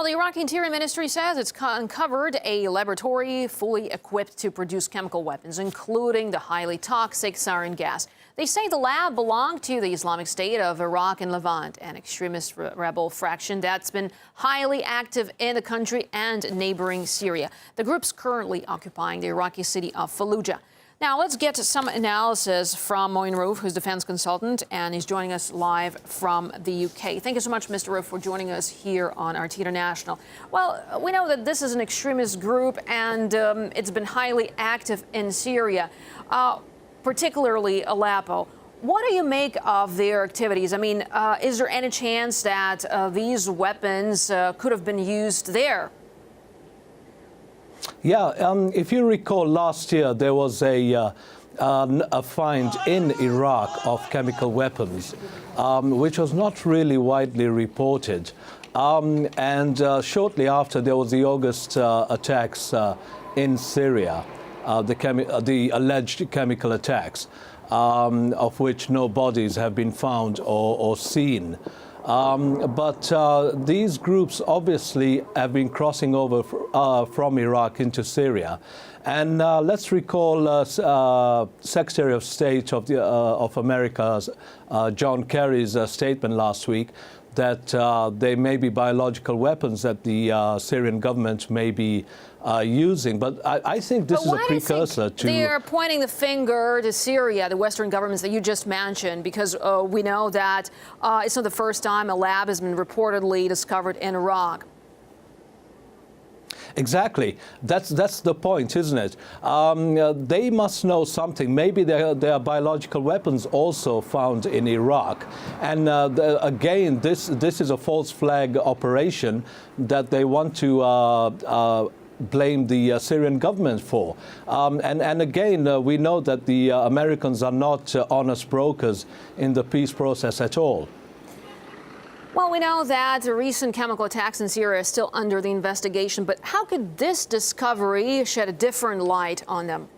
Well, the Iraqi Interior Ministry says it's uncovered a laboratory fully equipped to produce chemical weapons, including the highly toxic sarin gas. They say the lab belonged to the Islamic State of Iraq and Levant, an extremist rebel fraction that's been highly active in the country and neighboring Syria. The group's currently occupying the Iraqi city of Fallujah. Now, let's get to some analysis from Moeen Raoof, who's defense consultant, and he's joining us live from the UK. Thank you so much, Mr. Raoof, for joining us here on RT International. Well, we know that this is an extremist group, and it's been highly active in Syria, particularly Aleppo. What do you make of their activities? I mean, is there any chance that these weapons could have been used there? Yeah, if you recall, last year there was a find in Iraq of chemical weapons, which was not really widely reported. Shortly after, there was the August attacks in Syria, the alleged chemical attacks, of which no bodies have been found or seen. But these groups obviously have been crossing over from Iraq into Syria. And let's recall Secretary of State of America, John Kerry's statement last week that there may be biological weapons that the Syrian government may be using. But I think this is a precursor to... They're pointing the finger to Syria, the Western governments that you just mentioned, because we know that it's not the first time a lab has been reportedly discovered in Iraq. Exactly. That's the point, isn't it? They must know something. Maybe there are biological weapons also found in Iraq. And again, this is a false flag operation that they want to blame the Syrian government for. And again, we know that the Americans are not honest brokers in the peace process at all. Well, we know that the recent chemical attacks in Syria are still under the investigation, but how could this discovery shed a different light on them?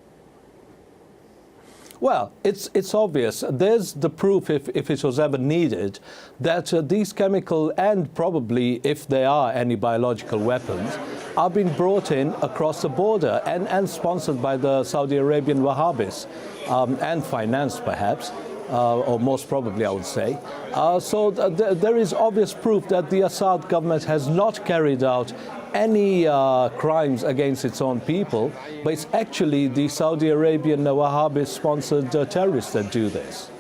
Well, it's obvious. There's the proof, if it was ever needed, that these chemical and probably, if there are any biological weapons, are being brought in across the border and sponsored by the Saudi Arabian Wahhabis and financed perhaps. Or most probably, I would say. So there is obvious proof that the Assad government has not carried out any crimes against its own people, but it's actually the Saudi Arabian Wahhabi-sponsored terrorists that do this.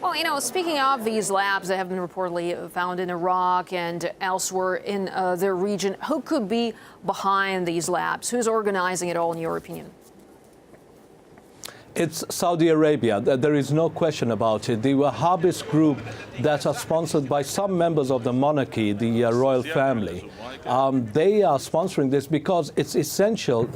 Well, you know, speaking of these labs that have been reportedly found in Iraq and elsewhere in the region, who could be behind these labs? Who's organizing it all, in your opinion? It's Saudi Arabia. There is no question about it. The Wahhabist group that are sponsored by some members of the monarchy, the royal family, they are sponsoring this because it's essential.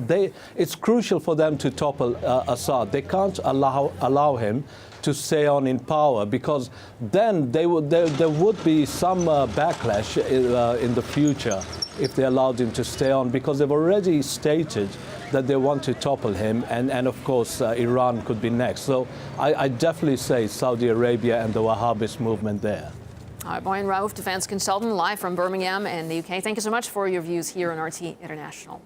It's crucial for them to topple Assad. They can't allow him to stay on in power, because then there would be some backlash in the future if they allowed him to stay on, because they've already stated that they want to topple him, and of course Iran could be next. So I definitely say Saudi Arabia and the Wahhabist movement there. All right, Moeen Raoof, defense consultant, live from Birmingham in the UK. Thank you so much for your views here on RT International.